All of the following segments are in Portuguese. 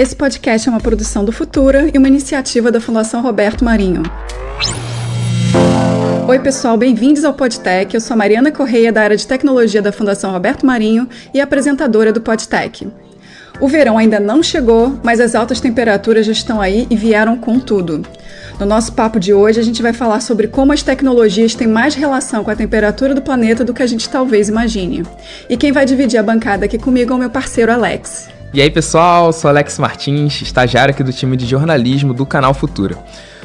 Esse podcast é uma produção do Futura e uma iniciativa da Fundação Roberto Marinho. Oi pessoal, bem-vindos ao PodTech. Eu sou a Mariana Correia, da área de tecnologia da Fundação Roberto Marinho e apresentadora do PodTech. O verão ainda não chegou, mas as altas temperaturas já estão aí e vieram com tudo. No nosso papo de hoje, a gente vai falar sobre como as tecnologias têm mais relação com a temperatura do planeta do que a gente talvez imagine. E quem vai dividir a bancada aqui comigo é o meu parceiro Alex. E aí pessoal, sou Alex Martins, estagiário aqui do time de jornalismo do canal Futura.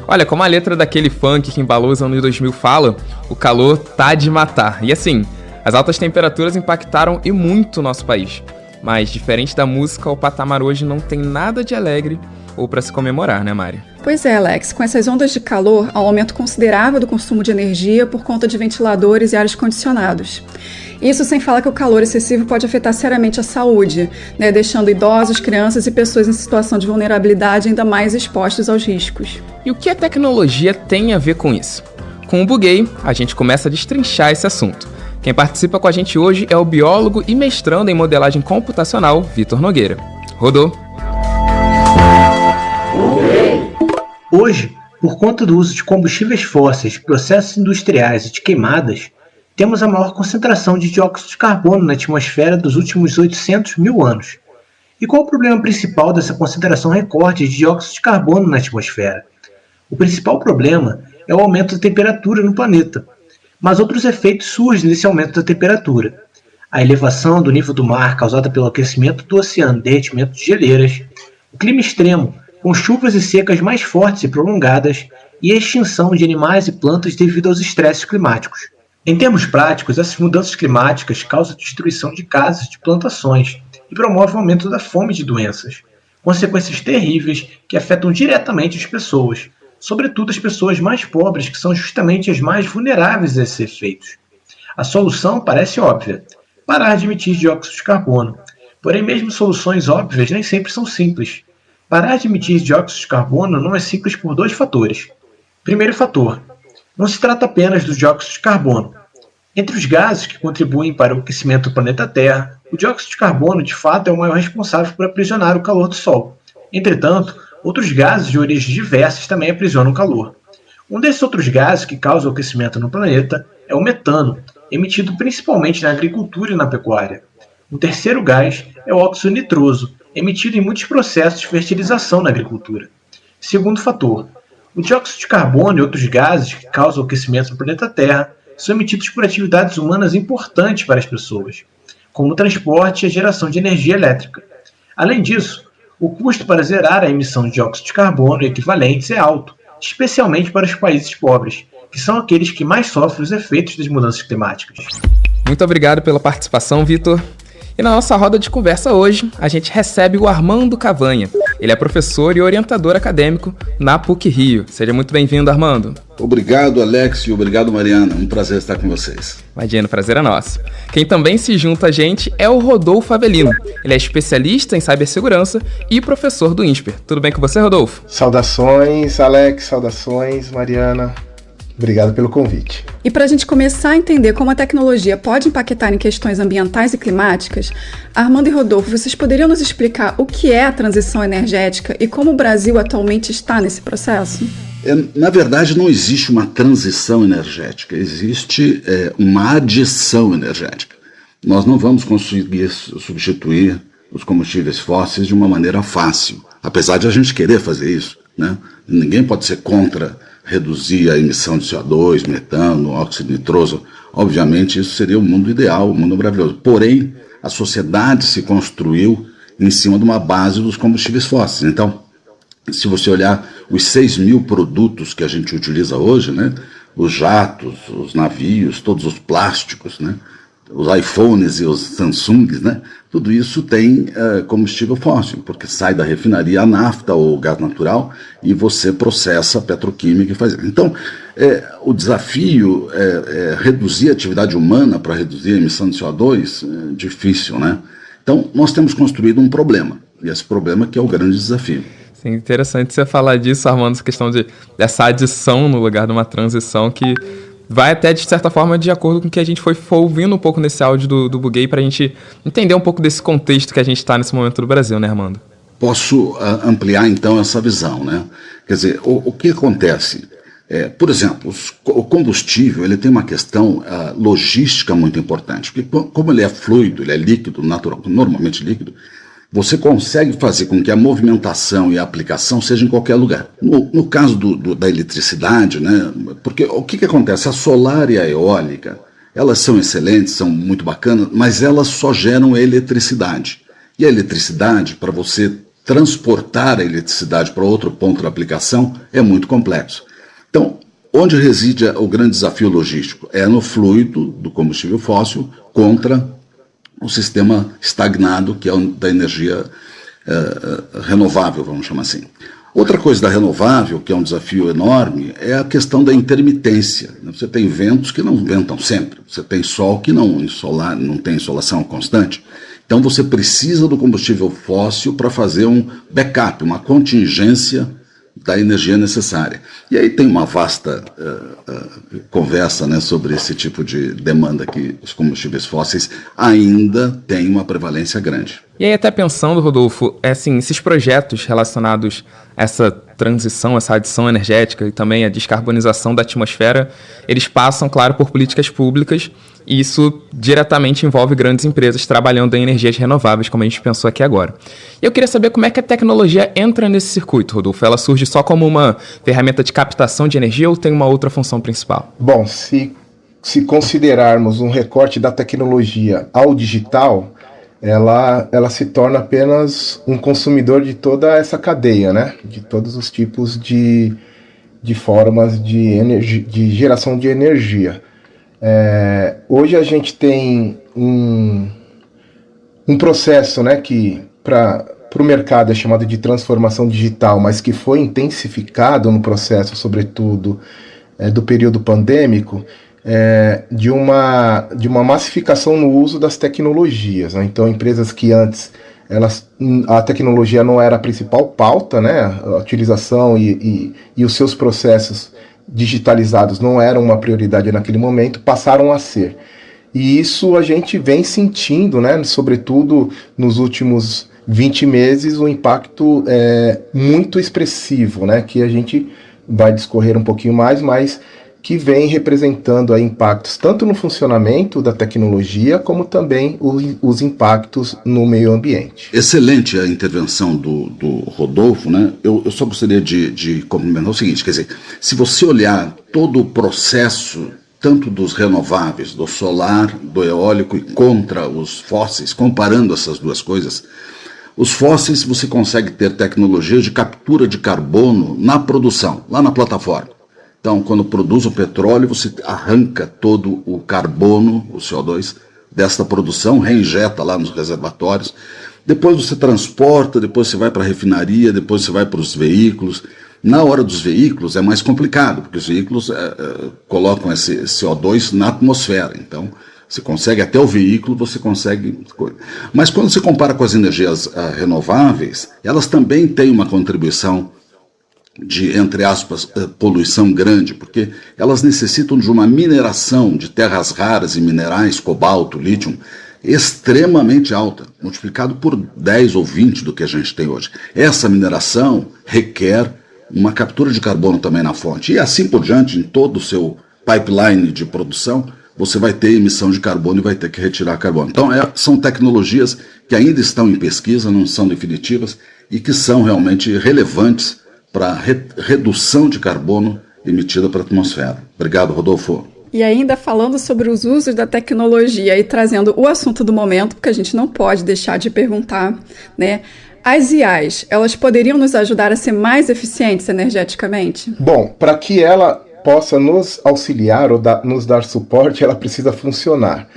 Olha, como a letra daquele funk que embalou os anos 2000 fala, o calor tá de matar. E assim, as altas temperaturas impactaram e muito o nosso país. Mas diferente da música, o patamar hoje não tem nada de alegre ou para se comemorar, né, Mari? Pois é, Alex, com essas ondas de calor, há um aumento considerável do consumo de energia por conta de ventiladores e ares condicionados. Isso sem falar que o calor excessivo pode afetar seriamente a saúde, né, deixando idosos, crianças e pessoas em situação de vulnerabilidade ainda mais expostos aos riscos. E o que a tecnologia tem a ver com isso? Com o Buguei, a gente começa a destrinchar esse assunto. Quem participa com a gente hoje é o biólogo e mestrando em modelagem computacional, Vitor Nogueira. Rodou! Hoje, por conta do uso de combustíveis fósseis, processos industriais e de queimadas, temos a maior concentração de dióxido de carbono na atmosfera dos últimos 800 mil anos. E qual o problema principal dessa concentração recorde de dióxido de carbono na atmosfera? O principal problema é o aumento da temperatura no planeta, mas outros efeitos surgem nesse aumento da temperatura. A elevação do nível do mar causada pelo aquecimento do oceano e derretimento de geleiras, o clima extremo, com chuvas e secas mais fortes e prolongadas, e a extinção de animais e plantas devido aos estresses climáticos. Em termos práticos, essas mudanças climáticas causam a destruição de casas e de plantações e promovem o aumento da fome e de doenças, consequências terríveis que afetam diretamente as pessoas, sobretudo as pessoas mais pobres, que são justamente as mais vulneráveis a esses efeitos. A solução parece óbvia: parar de emitir dióxido de carbono. Porém, mesmo soluções óbvias nem sempre são simples. Parar de emitir dióxido de carbono não é simples por dois fatores. Primeiro fator: não se trata apenas do dióxido de carbono. Entre os gases que contribuem para o aquecimento do planeta Terra, o dióxido de carbono de fato é o maior responsável por aprisionar o calor do Sol. Entretanto, outros gases de origens diversas também aprisionam o calor. Um desses outros gases que causa o aquecimento no planeta é o metano, emitido principalmente na agricultura e na pecuária. Um terceiro gás é o óxido nitroso, emitido em muitos processos de fertilização na agricultura. Segundo fator: o dióxido de carbono e outros gases que causam o aquecimento do planeta Terra são emitidos por atividades humanas importantes para as pessoas, como o transporte e a geração de energia elétrica. Além disso, o custo para zerar a emissão de dióxido de carbono e equivalentes é alto, especialmente para os países pobres, que são aqueles que mais sofrem os efeitos das mudanças climáticas. Muito obrigado pela participação, Vitor. E na nossa roda de conversa hoje, a gente recebe o Armando Cavanha. Ele é professor e orientador acadêmico na PUC-Rio. Seja muito bem-vindo, Armando. Obrigado, Alex, e obrigado, Mariana. Um prazer estar com vocês. Imagina, o prazer é nosso. Quem também se junta a gente é o Rodolfo Avelino. Ele é especialista em cibersegurança e professor do INSPER. Tudo bem com você, Rodolfo? Saudações, Alex. Saudações, Mariana. Obrigado pelo convite. E para a gente começar a entender como a tecnologia pode impactar em questões ambientais e climáticas, Armando e Rodolfo, vocês poderiam nos explicar o que é a transição energética e como o Brasil atualmente está nesse processo? Na verdade, não existe uma transição energética, existe uma adição energética. Nós não vamos conseguir substituir os combustíveis fósseis de uma maneira fácil, apesar de a gente querer fazer isso, né? Ninguém pode ser contra reduzir a emissão de CO2, metano, óxido nitroso. Obviamente isso seria o mundo ideal, o mundo maravilhoso. Porém, a sociedade se construiu em cima de uma base dos combustíveis fósseis. Então, se você olhar os 6 mil produtos que a gente utiliza hoje, né, os jatos, os navios, todos os plásticos, né, os iPhones e os Samsungs, né, tudo isso tem combustível fóssil, porque sai da refinaria a nafta ou gás natural e você processa a petroquímica e faz. Então, o desafio é reduzir a atividade humana para reduzir a emissão de CO2 é difícil, né? Então, nós temos construído um problema, e esse problema que é o grande desafio. Sim, interessante você falar disso, Armando, essa questão dessa adição no lugar de uma transição que vai até, de certa forma, de acordo com o que a gente foi ouvindo um pouco nesse áudio do Buguei, para a gente entender um pouco desse contexto que a gente está nesse momento do Brasil, né, Armando? posso ampliar então essa visão, né? Quer dizer, o que acontece? Por exemplo, o combustível ele tem uma questão logística muito importante, porque como ele é fluido, ele é líquido, normalmente líquido, você consegue fazer com que a movimentação e a aplicação seja em qualquer lugar. No caso da eletricidade, né? Porque o que acontece? A solar e a eólica, elas são excelentes, são muito bacanas, mas elas só geram eletricidade. E a eletricidade, para você transportar a eletricidade para outro ponto de aplicação, é muito complexo. Então, onde reside o grande desafio logístico? É no fluido do combustível fóssil contra o sistema estagnado, que é o da energia renovável, vamos chamar assim. Outra coisa da renovável, que é um desafio enorme, é a questão da intermitência. Você tem ventos que não ventam sempre, você tem sol que não tem insolação constante. Então você precisa do combustível fóssil para fazer um backup, uma contingência da energia necessária. E aí tem uma vasta conversa, né, sobre esse tipo de demanda que os combustíveis fósseis ainda têm uma prevalência grande. E aí, até pensando, Rodolfo, esses projetos relacionados a essa transição, essa adição energética e também a descarbonização da atmosfera, eles passam, claro, por políticas públicas, e isso diretamente envolve grandes empresas trabalhando em energias renováveis, como a gente pensou aqui agora. E eu queria saber como é que a tecnologia entra nesse circuito, Rodolfo. Ela surge só como uma ferramenta de captação de energia ou tem uma outra função principal? Bom, se considerarmos um recorte da tecnologia ao digital, ela se torna apenas um consumidor de toda essa cadeia, né? De todos os tipos de formas de geração de energia. Hoje a gente tem um processo, né, que para o mercado é chamado de transformação digital, mas que foi intensificado no processo, sobretudo, do período pandêmico, de uma massificação no uso das tecnologias, né? Então, empresas que antes a tecnologia não era a principal pauta, né? A utilização e os seus processos digitalizados não eram uma prioridade naquele momento, passaram a ser. E isso a gente vem sentindo, né? Sobretudo nos últimos 20 meses, um impacto muito expressivo, né? Que a gente vai discorrer um pouquinho mais, mas que vem representando aí impactos tanto no funcionamento da tecnologia, como também os impactos no meio ambiente. Excelente a intervenção do Rodolfo, né? Eu só gostaria de complementar o seguinte, quer dizer, se você olhar todo o processo, tanto dos renováveis, do solar, do eólico e contra os fósseis, comparando essas duas coisas, os fósseis você consegue ter tecnologias de captura de carbono na produção, lá na plataforma. Então, quando produz o petróleo, você arranca todo o carbono, o CO2, desta produção, reinjeta lá nos reservatórios. Depois você transporta, depois você vai para a refinaria, depois você vai para os veículos. Na hora dos veículos é mais complicado, porque os veículos colocam esse CO2 na atmosfera. Então, você consegue, até o veículo, você consegue... Mas quando você compara com as energias renováveis, elas também têm uma contribuição de, entre aspas, poluição grande, porque elas necessitam de uma mineração de terras raras e minerais, cobalto, lítio, extremamente alta, multiplicado por 10 ou 20 do que a gente tem hoje. Essa mineração requer uma captura de carbono também na fonte. E assim por diante, em todo o seu pipeline de produção, você vai ter emissão de carbono e vai ter que retirar carbono. Então, são tecnologias que ainda estão em pesquisa, não são definitivas, e que são realmente relevantes para a redução de carbono emitida para a atmosfera. Obrigado, Rodolfo. E ainda falando sobre os usos da tecnologia e trazendo o assunto do momento, porque a gente não pode deixar de perguntar, né? As IAs, elas poderiam nos ajudar a ser mais eficientes energeticamente? Bom, para que ela possa nos auxiliar ou nos dar suporte, ela precisa funcionar.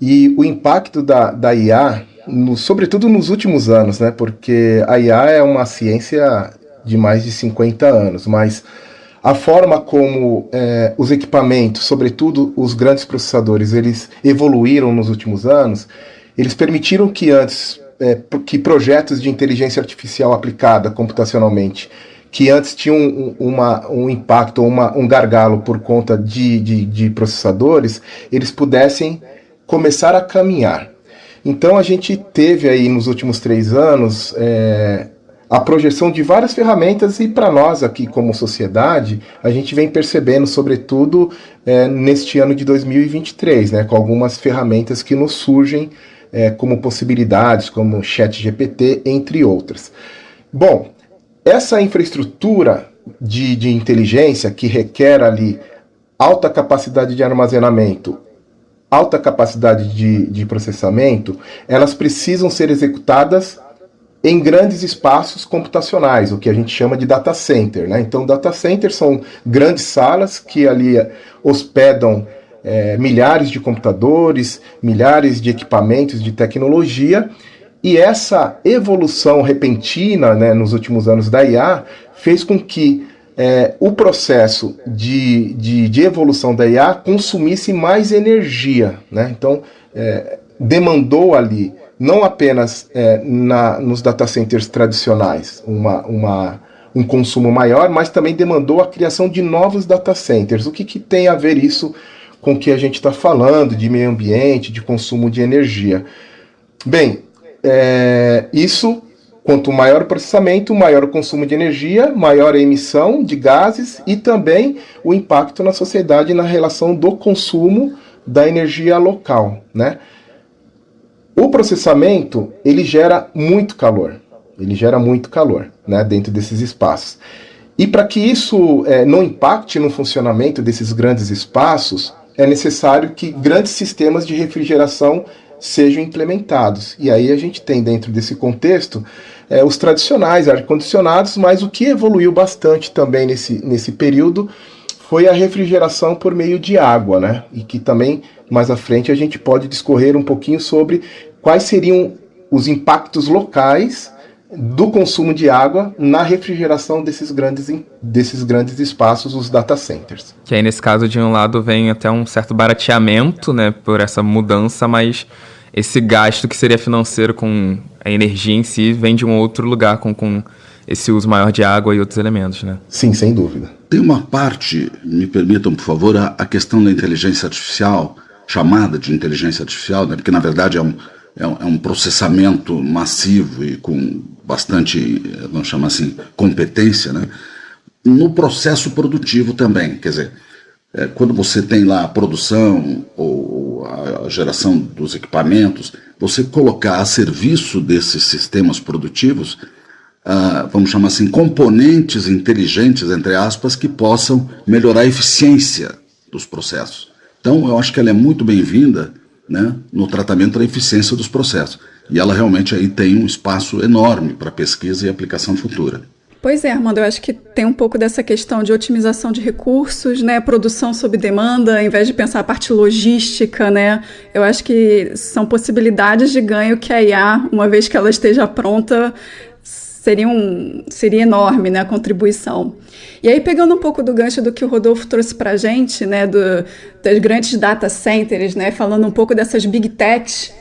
E o impacto da IA, sobretudo nos últimos anos, né? Porque a IA é uma ciência de mais de 50 anos, mas a forma como os equipamentos, sobretudo os grandes processadores, eles evoluíram nos últimos anos, eles permitiram que antes, que projetos de inteligência artificial aplicada computacionalmente, que antes tinham um impacto, um gargalo por conta de processadores, eles pudessem começar a caminhar. Então a gente teve aí nos últimos 3 anos a projeção de várias ferramentas, e para nós aqui como sociedade, a gente vem percebendo, sobretudo neste ano de 2023, né, com algumas ferramentas que nos surgem como possibilidades, como ChatGPT, entre outras. Bom, essa infraestrutura de inteligência que requer ali alta capacidade de armazenamento, alta capacidade de processamento, elas precisam ser executadas em grandes espaços computacionais, o que a gente chama de data center, né? Então, data centers são grandes salas que ali hospedam milhares de computadores, milhares de equipamentos de tecnologia, e essa evolução repentina, né, nos últimos anos da IA fez com que o processo de evolução da IA consumisse mais energia, né? Então, demandou ali, não apenas nos data centers tradicionais, um consumo maior, mas também demandou a criação de novos data centers. O que tem a ver isso com o que a gente está falando de meio ambiente, de consumo de energia? Bem, isso, quanto maior o processamento, maior o consumo de energia, maior a emissão de gases e também o impacto na sociedade na relação do consumo da energia local, né? O processamento, ele gera muito calor, né, dentro desses espaços. E para que isso não impacte no funcionamento desses grandes espaços, é necessário que grandes sistemas de refrigeração sejam implementados. E aí a gente tem dentro desse contexto os tradicionais ar-condicionados, mas o que evoluiu bastante também nesse período foi a refrigeração por meio de água, né? E que também, mais à frente, a gente pode discorrer um pouquinho sobre quais seriam os impactos locais do consumo de água na refrigeração desses grandes espaços, os data centers. Que aí, nesse caso, de um lado, vem até um certo barateamento, né, por essa mudança, mas esse gasto que seria financeiro com a energia em si vem de um outro lugar, com esse uso maior de água e outros elementos, né? Sim, sem dúvida. Tem uma parte, me permitam, por favor, a questão da inteligência artificial, chamada de inteligência artificial, né, porque, na verdade, é um processamento massivo e com bastante, vamos chamar assim, competência, né? No processo produtivo também. Quer dizer, quando você tem lá a produção ou a geração dos equipamentos, você colocar a serviço desses sistemas produtivos, vamos chamar assim, componentes inteligentes, entre aspas, que possam melhorar a eficiência dos processos. Então, eu acho que ela é muito bem-vinda, né, no tratamento da eficiência dos processos. E ela realmente aí tem um espaço enorme para pesquisa e aplicação futura. Pois é, Armando, eu acho que tem um pouco dessa questão de otimização de recursos, né, produção sob demanda, ao invés de pensar a parte logística, né, eu acho que são possibilidades de ganho que a IA, uma vez que ela esteja pronta, seria enorme, né, a contribuição. E aí, pegando um pouco do gancho do que o Rodolfo trouxe para a gente, né, das grandes data centers, né, falando um pouco dessas big techs,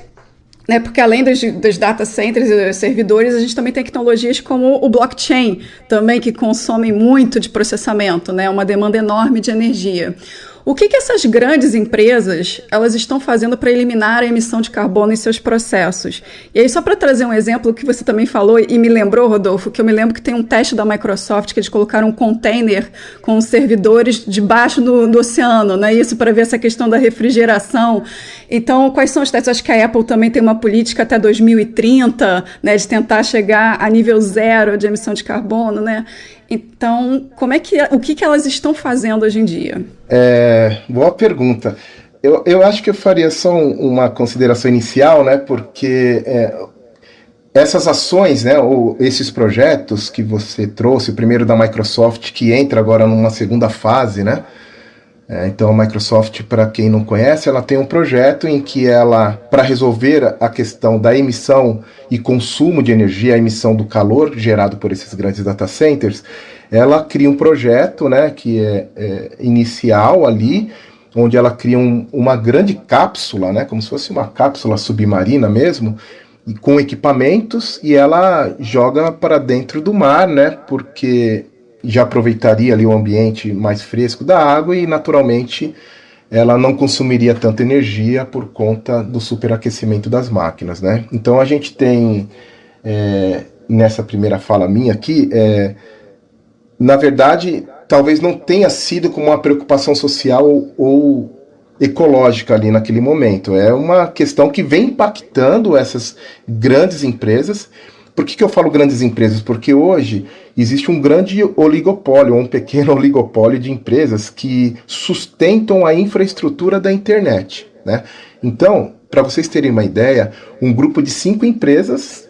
né, porque além dos data centers e dos servidores, a gente também tem tecnologias como o blockchain, também que consomem muito de processamento, né, uma demanda enorme de energia. O que essas grandes empresas elas estão fazendo para eliminar a emissão de carbono em seus processos? E aí, só para trazer um exemplo que você também falou e me lembrou, Rodolfo, que eu me lembro que tem um teste da Microsoft que eles colocaram um container com servidores debaixo do oceano, né? Isso para ver essa questão da refrigeração. Então, quais são os testes? Acho que a Apple também tem uma política até 2030, né, de tentar chegar a nível zero de emissão de carbono, né? Então, o que elas estão fazendo hoje em dia? Boa pergunta. Eu acho que eu faria só uma consideração inicial, né? Porque essas ações, né, ou esses projetos que você trouxe, o primeiro da Microsoft, que entra agora numa segunda fase, né? Então, a Microsoft, para quem não conhece, ela tem um projeto em que ela, para resolver a questão da emissão e consumo de energia, a emissão do calor gerado por esses grandes data centers, ela cria um projeto, né, que é inicial ali, onde ela cria uma grande cápsula, né, como se fosse uma cápsula submarina mesmo, e com equipamentos, e ela joga para dentro do mar, né, porque já aproveitaria ali o ambiente mais fresco da água e, naturalmente, ela não consumiria tanta energia por conta do superaquecimento das máquinas, né? Então, a gente tem nessa primeira fala minha aqui, na verdade, talvez não tenha sido como uma preocupação social ou ecológica ali naquele momento. É uma questão que vem impactando essas grandes empresas. Por que eu falo grandes empresas? Porque hoje existe um grande oligopólio, um pequeno oligopólio de empresas que sustentam a infraestrutura da internet, né? Então, para vocês terem uma ideia, um grupo de 5 empresas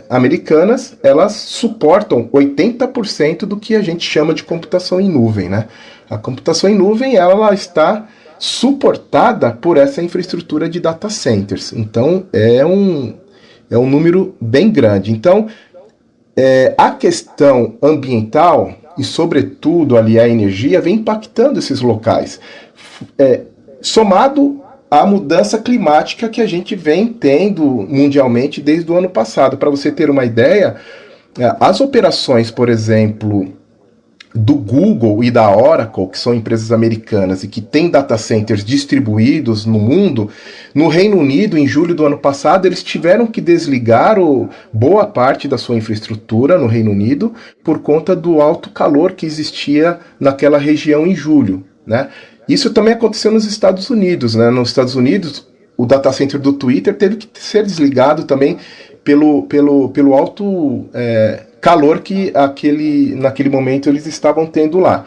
americanas, elas suportam 80% do que a gente chama de computação em nuvem, né? A computação em nuvem, ela está suportada por essa infraestrutura de data centers. Então, é um número bem grande. Então, a questão ambiental e, sobretudo, ali a energia, vem impactando esses locais. Somado à mudança climática que a gente vem tendo mundialmente desde o ano passado. Para você ter uma ideia, as operações, por exemplo, do Google e da Oracle, que são empresas americanas e que têm data centers distribuídos no mundo, no Reino Unido, em julho do ano passado, eles tiveram que desligar boa parte da sua infraestrutura no Reino Unido por conta do alto calor que existia naquela região em julho, né? Isso também aconteceu nos Estados Unidos, né? Nos Estados Unidos, o data center do Twitter teve que ser desligado também pelo alto calor que naquele momento eles estavam tendo lá.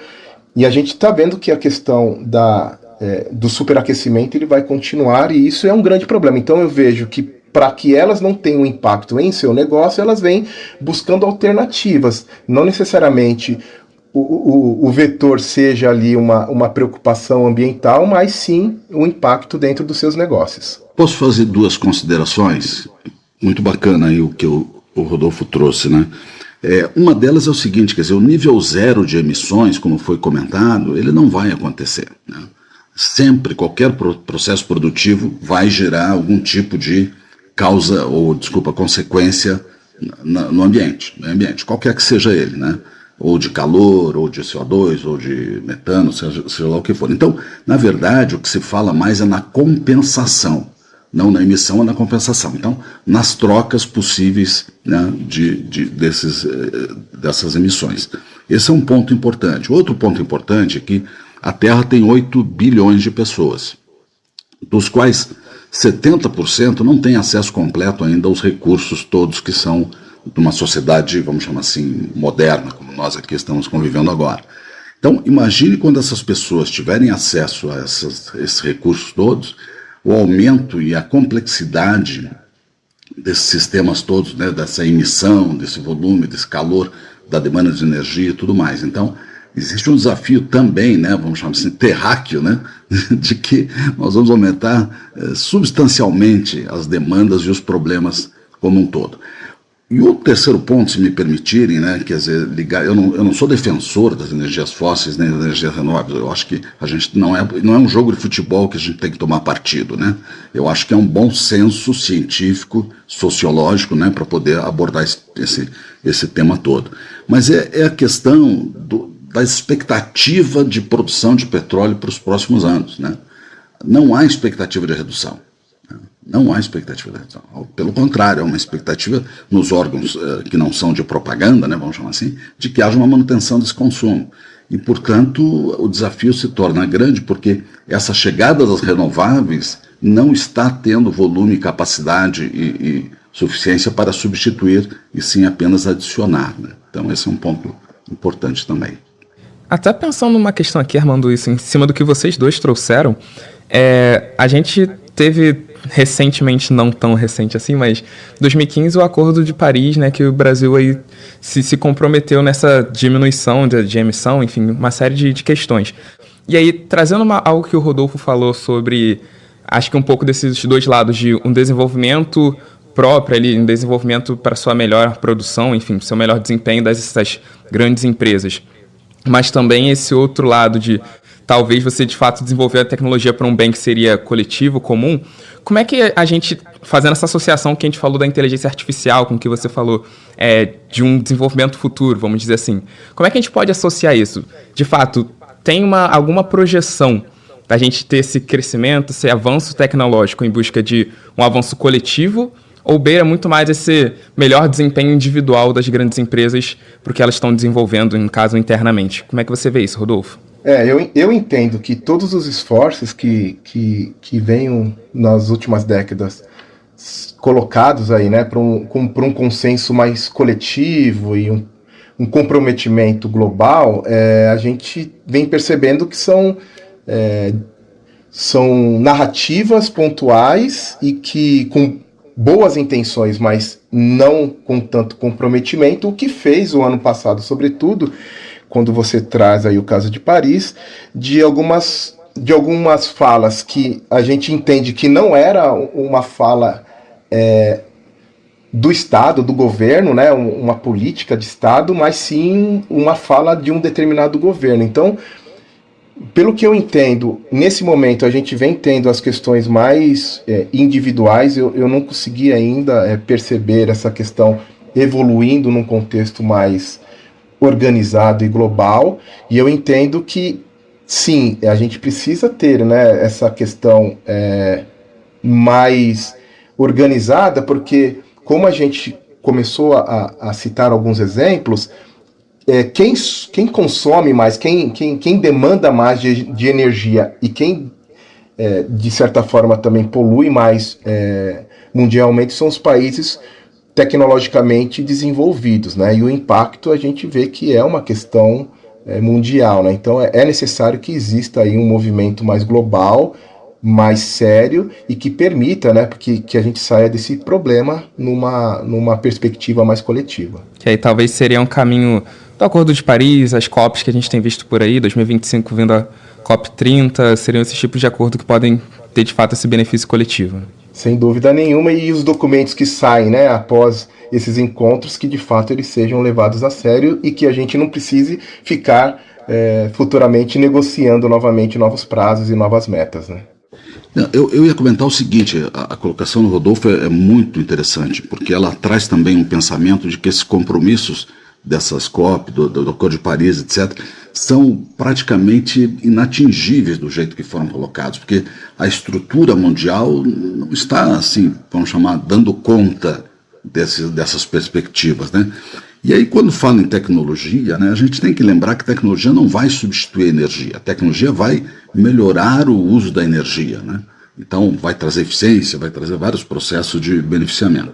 E a gente está vendo que a questão do superaquecimento ele vai continuar, e isso é um grande problema. Então eu vejo que para que elas não tenham impacto em seu negócio, elas vêm buscando alternativas. Não necessariamente o vetor seja ali uma preocupação ambiental, mas sim o impacto dentro dos seus negócios. Posso fazer 2 considerações? Muito bacana aí o que o Rodolfo trouxe, né? Uma delas é o seguinte, quer dizer, o nível 0 de emissões, como foi comentado, ele não vai acontecer, né? Sempre, qualquer processo produtivo vai gerar algum tipo de consequência no ambiente, qualquer que seja ele, né? Ou de calor, ou de CO2, ou de metano, seja lá o que for. Então, na verdade, o que se fala mais é na compensação, não na emissão, é na compensação. Então, nas trocas possíveis, né, dessas emissões. Esse é um ponto importante. Outro ponto importante é que a Terra tem 8 bilhões de pessoas, dos quais 70% não têm acesso completo ainda aos recursos todos que são de uma sociedade, vamos chamar assim, moderna, como nós aqui estamos convivendo agora. Então, imagine quando essas pessoas tiverem acesso a esses recursos todos, o aumento e a complexidade desses sistemas todos, né, dessa emissão, desse volume, desse calor, da demanda de energia e tudo mais. Então, existe um desafio também, né, vamos chamar assim, terráqueo, né, de que nós vamos aumentar substancialmente as demandas e os problemas como um todo. E o terceiro ponto, se me permitirem, né, quer dizer, eu não sou defensor das energias fósseis nem das energias renováveis. Eu acho que a gente não é um jogo de futebol que a gente tem que tomar partido, né? Eu acho que é um bom senso científico, sociológico, né, para poder abordar esse tema todo. Mas é a questão da expectativa de produção de petróleo para os próximos anos, né? Não há expectativa de redução. Não há expectativa de redução. Pelo contrário, há uma expectativa nos órgãos que não são de propaganda, né, vamos chamar assim, de que haja uma manutenção desse consumo. E, portanto, o desafio se torna grande porque essa chegada das renováveis não está tendo volume, capacidade e suficiência para substituir, e sim apenas adicionar, né? Então esse é um ponto importante também. Até pensando numa questão aqui, Armando, isso em cima do que vocês dois trouxeram, a gente teve recentemente, não tão recente assim, mas 2015 o Acordo de Paris, né, que o Brasil aí se comprometeu nessa diminuição de emissão, enfim, uma série de questões. E aí, trazendo algo que o Rodolfo falou sobre, acho que um pouco desses dois lados, de um desenvolvimento próprio ali, um desenvolvimento para sua melhor produção, enfim, seu melhor desempenho dessas grandes empresas. Mas também esse outro lado de talvez você de fato desenvolver a tecnologia para um bem que seria coletivo, comum. Como é que a gente, fazendo essa associação que a gente falou da inteligência artificial, com o que você falou, de um desenvolvimento futuro, vamos dizer assim, como é que a gente pode associar isso? De fato, tem alguma projeção da gente ter esse crescimento, esse avanço tecnológico em busca de um avanço coletivo, ou beira muito mais esse melhor desempenho individual das grandes empresas para o que elas estão desenvolvendo, no caso, internamente? Como é que você vê isso, Rodolfo? Eu entendo que todos os esforços que venham nas últimas décadas colocados aí, né, para um consenso mais coletivo e um comprometimento global, a gente vem percebendo que são narrativas pontuais e que com boas intenções, mas não com tanto comprometimento, o que fez o ano passado, sobretudo, quando você traz aí o caso de Paris, de algumas falas que a gente entende que não era uma fala do Estado, do governo, né, uma política de Estado, mas sim uma fala de um determinado governo. Então, pelo que eu entendo, nesse momento a gente vem tendo as questões mais individuais, eu não consegui ainda perceber essa questão evoluindo num contexto mais organizado e global, e eu entendo que, sim, a gente precisa ter, né, essa questão mais organizada, porque, como a gente começou a citar alguns exemplos, quem consome mais, quem demanda mais de energia e quem, de certa forma, também polui mais mundialmente são os países tecnologicamente desenvolvidos, né? E o impacto a gente vê que é uma questão mundial, né? Então é necessário que exista aí um movimento mais global, mais sério e que permita, né, que a gente saia desse problema numa perspectiva mais coletiva. Que aí talvez seria um caminho do Acordo de Paris, as COPs que a gente tem visto por aí, 2025 vindo a COP30, seriam esses tipos de acordo que podem ter de fato esse benefício coletivo. Sem dúvida nenhuma, e os documentos que saem, né, após esses encontros, que de fato eles sejam levados a sério e que a gente não precise ficar futuramente negociando novamente novos prazos e novas metas, né? Eu ia comentar o seguinte, a colocação do Rodolfo é muito interessante, porque ela traz também um pensamento de que esses compromissos dessas COP, do Acordo de Paris, etc., são praticamente inatingíveis do jeito que foram colocados, porque a estrutura mundial não está, assim, vamos chamar, dando conta dessas perspectivas, né? E aí, quando fala em tecnologia, né, a gente tem que lembrar que tecnologia não vai substituir a energia. A tecnologia vai melhorar o uso da energia, né? Então, vai trazer eficiência, vai trazer vários processos de beneficiamento.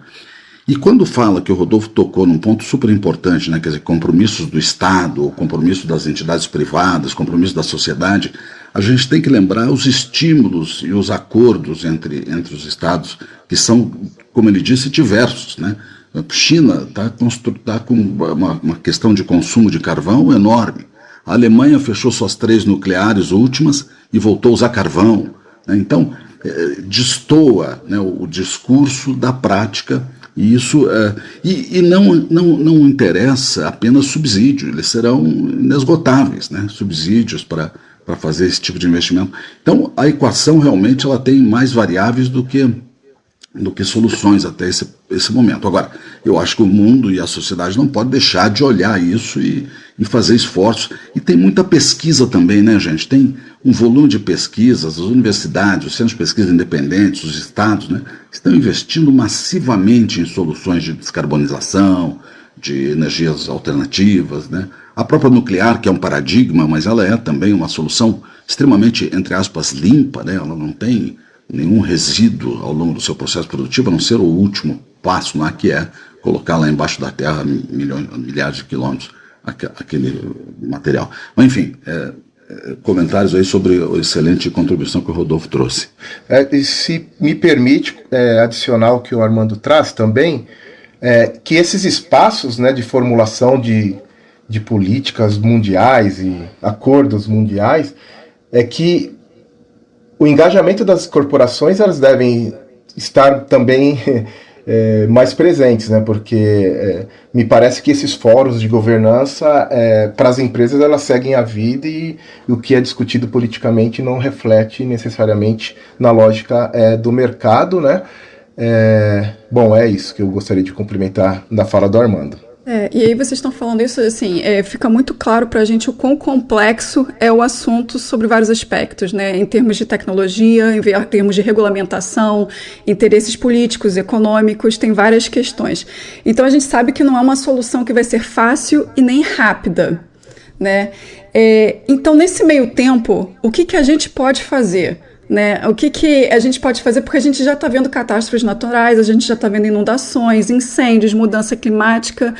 E quando fala, que o Rodolfo tocou num ponto super importante, né, quer dizer, compromissos do Estado, compromisso das entidades privadas, compromisso da sociedade, a gente tem que lembrar os estímulos e os acordos entre os Estados, que são, como ele disse, diversos, né? A China está com uma questão de consumo de carvão enorme. A Alemanha fechou suas 3 nucleares últimas e voltou a usar carvão, né? Então, destoa, né, o discurso da prática, e isso não interessa apenas subsídio, eles serão inesgotáveis, né, subsídios para fazer esse tipo de investimento. Então, a equação realmente ela tem mais variáveis do que soluções até esse momento. Agora, eu acho que o mundo e a sociedade não podem deixar de olhar isso e fazer esforços. E tem muita pesquisa também, né, gente? Tem um volume de pesquisas, as universidades, os centros de pesquisa independentes, os estados, né, estão investindo massivamente em soluções de descarbonização, de energias alternativas, né? A própria nuclear, que é um paradigma, mas ela é também uma solução extremamente, entre aspas, limpa, né? Ela não tem nenhum resíduo ao longo do seu processo produtivo, a não ser o último passo lá, que é colocar lá embaixo da terra milhares de quilômetros aquele material. Mas, enfim, comentários aí sobre a excelente contribuição que o Rodolfo trouxe. E se me permite adicionar o que o Armando traz também, que esses espaços, né, de formulação de políticas mundiais e acordos mundiais, que o engajamento das corporações, elas devem estar também mais presentes, né? Porque me parece que esses fóruns de governança, para as empresas, elas seguem a vida e o que é discutido politicamente não reflete necessariamente na lógica do mercado, né? Bom, é isso que eu gostaria de complementar da fala do Armando. E aí vocês estão falando isso, assim, fica muito claro para a gente o quão complexo é o assunto sobre vários aspectos, né? Em termos de tecnologia, em termos de regulamentação, interesses políticos, econômicos, tem várias questões. Então a gente sabe que não é uma solução que vai ser fácil e nem rápida, né? Então, nesse meio tempo, o que a gente pode fazer? Né? O que a gente pode fazer? Porque a gente já está vendo catástrofes naturais, a gente já está vendo inundações, incêndios, mudança climática.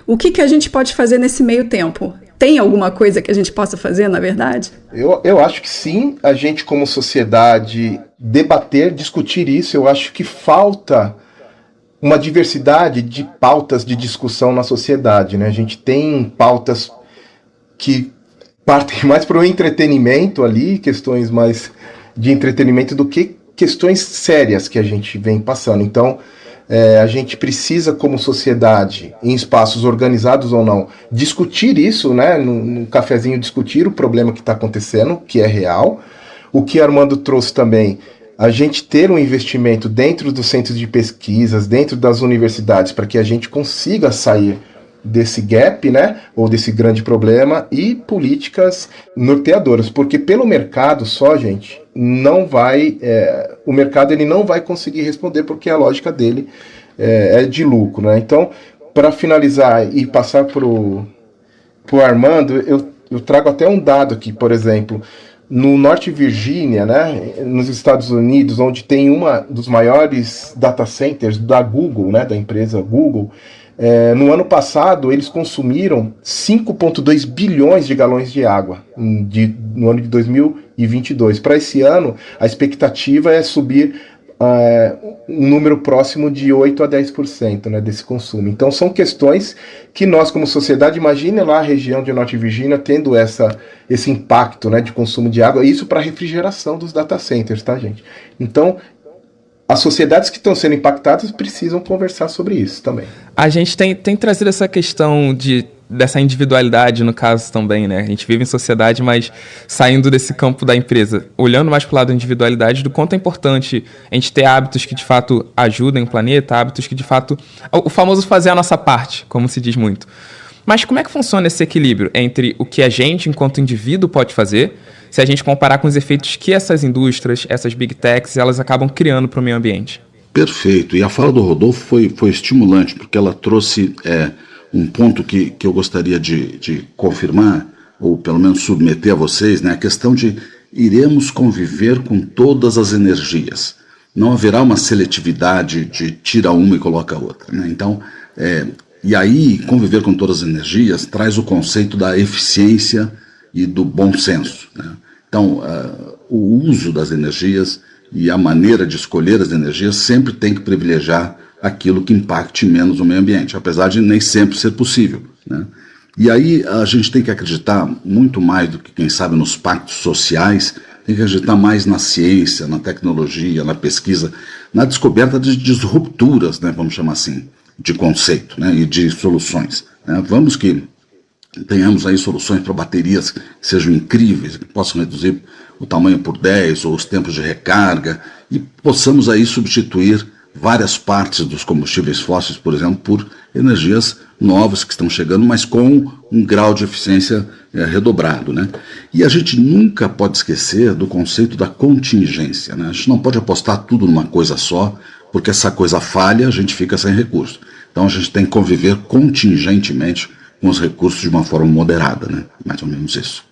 O que a gente pode fazer nesse meio tempo? Tem alguma coisa que a gente possa fazer, na verdade? Eu acho que sim, a gente como sociedade debater, discutir isso. Eu acho que falta uma diversidade de pautas de discussão na sociedade, né? A gente tem pautas que partem mais para o entretenimento ali, questões mais de entretenimento do que questões sérias que a gente vem passando. Então, a gente precisa, como sociedade, em espaços organizados ou não, discutir isso, né? Num cafezinho, discutir o problema que está acontecendo, que é real. O que Armando trouxe também, a gente ter um investimento dentro dos centros de pesquisas, dentro das universidades, para que a gente consiga sair desse gap, né, ou desse grande problema, e políticas norteadoras, porque pelo mercado só, gente, não vai, o mercado ele não vai conseguir responder, porque a lógica dele é de lucro, né? Então, para finalizar e passar pro Armando, eu trago até um dado aqui, por exemplo, no Norte Virgínia, né, nos Estados Unidos, onde tem uma dos maiores data centers da Google, né, da empresa Google. No ano passado, eles consumiram 5,2 bilhões de galões de água no ano de 2022. Para esse ano, a expectativa é subir um número próximo de 8 a 10%, né, desse consumo. Então, são questões que nós, como sociedade, imagine lá a região de Norte Virgínia tendo esse impacto, né, de consumo de água, isso para refrigeração dos data centers, tá, gente? Então, as sociedades que estão sendo impactadas precisam conversar sobre isso também. A gente tem trazido essa questão dessa individualidade, no caso, também, né? A gente vive em sociedade, mas saindo desse campo da empresa, olhando mais para o lado da individualidade, do quanto é importante a gente ter hábitos que, de fato, ajudem o planeta, hábitos que, de fato... O famoso fazer a nossa parte, como se diz muito. Mas como é que funciona esse equilíbrio entre o que a gente, enquanto indivíduo, pode fazer, se a gente comparar com os efeitos que essas indústrias, essas big techs, elas acabam criando para o meio ambiente? Perfeito. E a fala do Rodolfo foi estimulante, porque ela trouxe um ponto que eu gostaria de confirmar, ou pelo menos submeter a vocês, né? A questão de iremos conviver com todas as energias. Não haverá uma seletividade de tira uma e coloca outra, né? Então, e aí, conviver com todas as energias traz o conceito da eficiência e do bom senso, né? Então, o uso das energias e a maneira de escolher as energias sempre tem que privilegiar aquilo que impacte menos o meio ambiente, apesar de nem sempre ser possível, né? E aí a gente tem que acreditar muito mais do que, quem sabe, nos pactos sociais, tem que acreditar mais na ciência, na tecnologia, na pesquisa, na descoberta de disrupturas, né, vamos chamar assim, de conceito, né, e de soluções, né? Vamos que tenhamos aí soluções para baterias que sejam incríveis, que possam reduzir o tamanho por 10 ou os tempos de recarga, e possamos aí substituir várias partes dos combustíveis fósseis, por exemplo, por energias novas que estão chegando, mas com um grau de eficiência redobrado, né? E a gente nunca pode esquecer do conceito da contingência, né? A gente não pode apostar tudo numa coisa só, porque essa coisa falha, a gente fica sem recurso. Então a gente tem que conviver contingentemente com os recursos de uma forma moderada, né? Mais ou menos isso.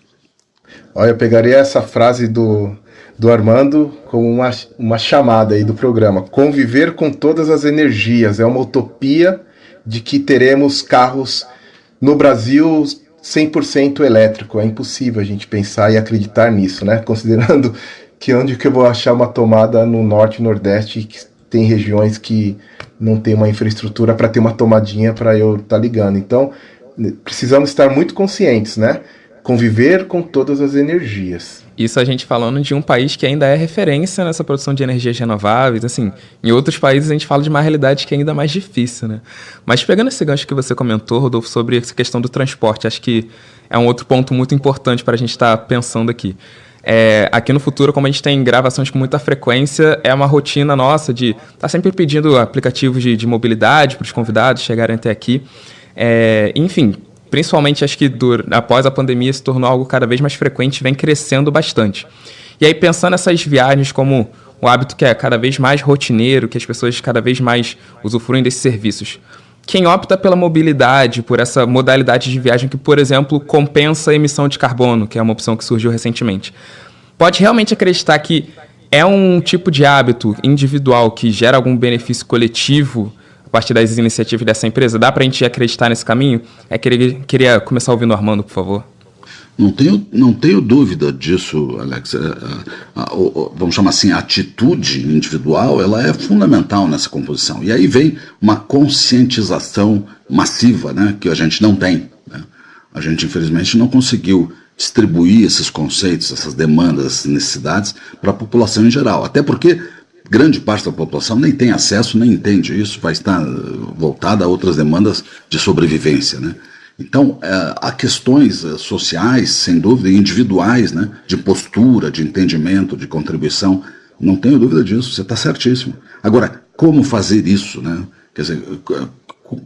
Olha, eu pegaria essa frase do Armando como uma chamada aí do programa. Conviver com todas as energias. É uma utopia de que teremos carros no Brasil 100% elétrico. É impossível a gente pensar e acreditar nisso, né? Considerando que onde que eu vou achar uma tomada no norte e nordeste, que tem regiões que não tem uma infraestrutura para ter uma tomadinha para eu estar ligando. Então, precisamos estar muito conscientes, né? Conviver com todas as energias. Isso a gente falando de um país que ainda é referência nessa produção de energias renováveis. Assim, em outros países a gente fala de uma realidade que é ainda mais difícil, né? Mas pegando esse gancho que você comentou, Rodolfo, sobre essa questão do transporte, acho que é um outro ponto muito importante para a gente estar pensando aqui. Aqui no Futuro, como a gente tem gravações com muita frequência, é uma rotina nossa de estar sempre pedindo aplicativos de mobilidade para os convidados chegarem até aqui. Enfim, principalmente acho que após a pandemia se tornou algo cada vez mais frequente e vem crescendo bastante. E aí pensando nessas viagens como um hábito que é cada vez mais rotineiro, que as pessoas cada vez mais usufruem desses serviços, quem opta pela mobilidade, por essa modalidade de viagem que, por exemplo, compensa a emissão de carbono, que é uma opção que surgiu recentemente, pode realmente acreditar que é um tipo de hábito individual que gera algum benefício coletivo a partir das iniciativas dessa empresa? Dá para a gente acreditar nesse caminho? Queria começar ouvindo o Armando, por favor. Não tenho dúvida disso, Alex. Vamos chamar assim, a atitude individual, ela é fundamental nessa composição. E aí vem uma conscientização massiva, né, que a gente não tem, né? A gente, infelizmente, não conseguiu distribuir esses conceitos, essas demandas, essas necessidades para a população em geral. Até porque grande parte da população nem tem acesso, nem entende isso, vai estar voltada a outras demandas de sobrevivência, né? Então, há questões sociais, sem dúvida, individuais, né, de postura, de entendimento, de contribuição. Não tenho dúvida disso, você está certíssimo. Agora, como fazer isso, né? Quer dizer,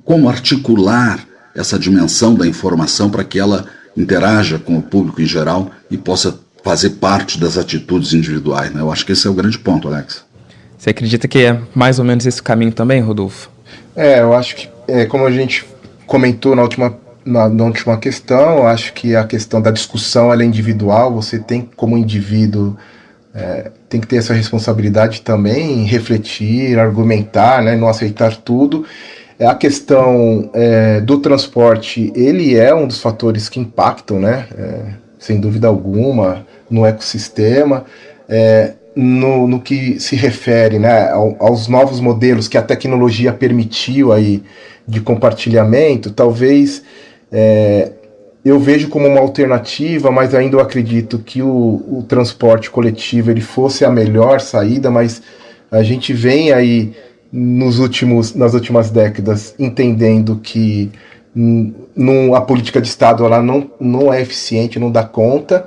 como articular essa dimensão da informação para que ela interaja com o público em geral e possa fazer parte das atitudes individuais, né? Eu acho que esse é o grande ponto, Alex. Você acredita que é mais ou menos esse caminho também, Rodolfo? Eu acho que, como a gente comentou na última questão, eu acho que a questão da discussão ela é individual, você tem como indivíduo, tem que ter essa responsabilidade também em refletir, argumentar, né, não aceitar tudo. A questão do transporte, ele é um dos fatores que impactam, né, sem dúvida alguma, no ecossistema, no que se refere, né, aos novos modelos que a tecnologia permitiu aí de compartilhamento. Talvez eu vejo como uma alternativa, mas ainda eu acredito que o transporte coletivo ele fosse a melhor saída, mas a gente vem aí nas últimas décadas entendendo que a política de Estado ela não é eficiente, não dá conta,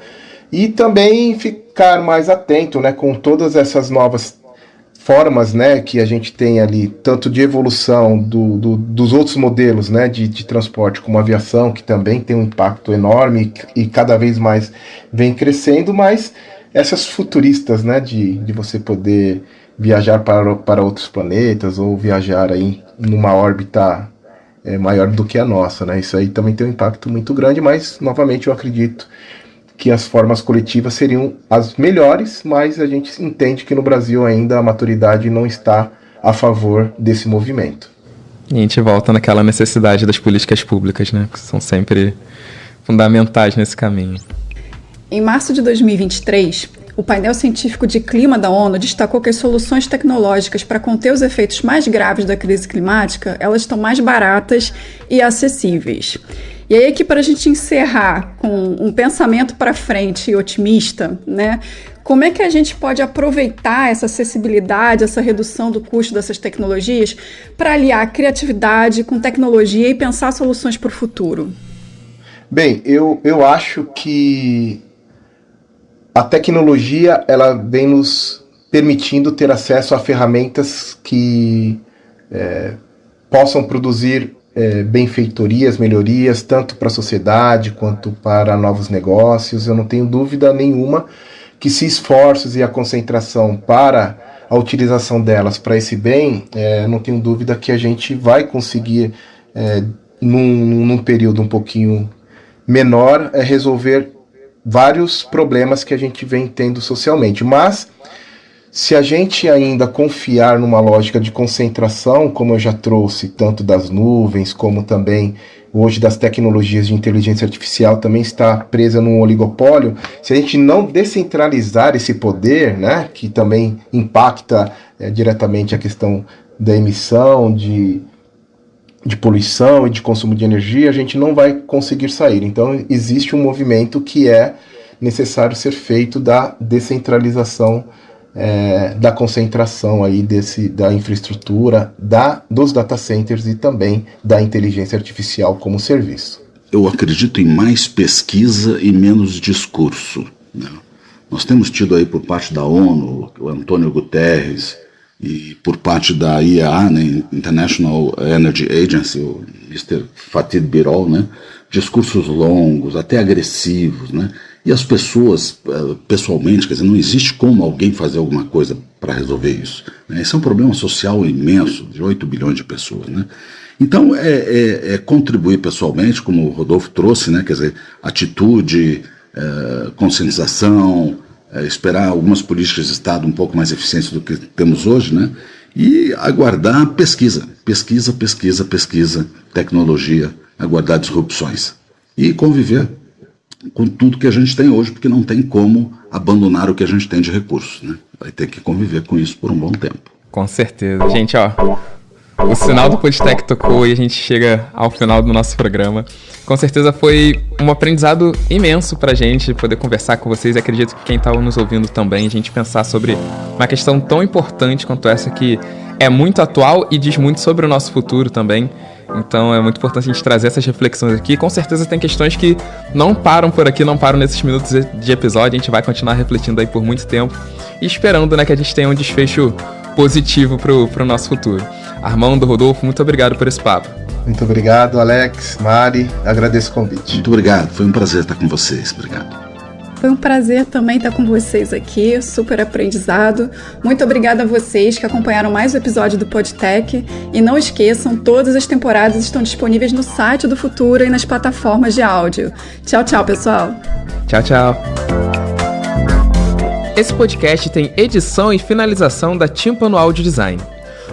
e também ficar mais atento, né, com todas essas novas formas, né, que a gente tem ali, tanto de evolução dos outros modelos, né, de transporte, como a aviação, que também tem um impacto enorme e cada vez mais vem crescendo, mas essas futuristas, né, de você poder viajar para outros planetas ou viajar aí numa órbita maior do que a nossa, né, isso aí também tem um impacto muito grande, mas, novamente, eu acredito que as formas coletivas seriam as melhores, mas a gente entende que no Brasil ainda a maturidade não está a favor desse movimento. E a gente volta naquela necessidade das políticas públicas, né, que são sempre fundamentais nesse caminho. Em março de 2023, o painel científico de clima da ONU destacou que as soluções tecnológicas para conter os efeitos mais graves da crise climática, elas estão mais baratas e acessíveis. E aí aqui, para a gente encerrar com um pensamento para frente e otimista, né? Como é que a gente pode aproveitar essa acessibilidade, essa redução do custo dessas tecnologias para aliar criatividade com tecnologia e pensar soluções para o futuro? Bem, eu acho que a tecnologia ela vem nos permitindo ter acesso a ferramentas que possam produzir benfeitorias, melhorias, tanto para a sociedade quanto para novos negócios. Eu não tenho dúvida nenhuma que se esforços e a concentração para a utilização delas para esse bem, não tenho dúvida que a gente vai conseguir, num período um pouquinho menor, resolver vários problemas que a gente vem tendo socialmente. Mas se a gente ainda confiar numa lógica de concentração, como eu já trouxe, tanto das nuvens, como também hoje das tecnologias de inteligência artificial, também está presa num oligopólio, se a gente não descentralizar esse poder, né, que também impacta diretamente a questão da emissão de poluição e de consumo de energia, a gente não vai conseguir sair. Então existe um movimento que é necessário ser feito da descentralização, da concentração aí da infraestrutura, dos data centers e também da inteligência artificial como serviço. Eu acredito em mais pesquisa e menos discurso, né? Nós temos tido aí por parte da ONU, o Antônio Guterres, e por parte da IEA, né, International Energy Agency, o Mr. Fatih Birol, né, discursos longos, até agressivos, né, e as pessoas, pessoalmente, quer dizer, não existe como alguém fazer alguma coisa para resolver isso, né? Esse é um problema social imenso, de 8 bilhões de pessoas, né? Então, é contribuir pessoalmente, como o Rodolfo trouxe, né, quer dizer, atitude, conscientização, esperar algumas políticas de Estado um pouco mais eficientes do que temos hoje, né? E aguardar pesquisa, tecnologia, aguardar disrupções e conviver com tudo que a gente tem hoje, porque não tem como abandonar o que a gente tem de recursos, né? Vai ter que conviver com isso por um bom tempo. Com certeza. Gente, ó, o sinal do Podtech tocou e a gente chega ao final do nosso programa. Com certeza foi um aprendizado imenso pra gente poder conversar com vocês. Acredito que quem tá nos ouvindo também, a gente pensar sobre uma questão tão importante quanto essa, que é muito atual e diz muito sobre o nosso futuro também. Então é muito importante a gente trazer essas reflexões aqui. Com certeza tem questões que não param por aqui, não param nesses minutos de episódio. A gente vai continuar refletindo aí por muito tempo e esperando, né, que a gente tenha um desfecho positivo pro nosso futuro. Armando, Rodolfo, muito obrigado por esse papo. Muito obrigado, Alex, Mari, agradeço o convite. Muito obrigado, foi um prazer estar com vocês, obrigado. Foi um prazer também estar com vocês aqui, super aprendizado. Muito obrigada a vocês que acompanharam mais um episódio do Podtech. E não esqueçam, todas as temporadas estão disponíveis no site do Futura e nas plataformas de áudio. Tchau, tchau, pessoal. Tchau, tchau. Esse podcast tem edição e finalização da Tímpano Audio Design.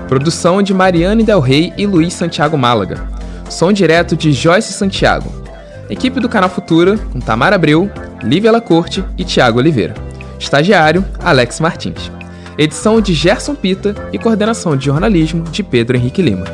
Produção de Mariane Del Rey e Luiz Santiago Málaga. Som direto de Joyce Santiago. Equipe do Canal Futura, com Tamara Abreu, Lívia Lacorte e Thiago Oliveira. Estagiário, Alex Martins. Edição de Gerson Pita e coordenação de jornalismo de Pedro Henrique Lima.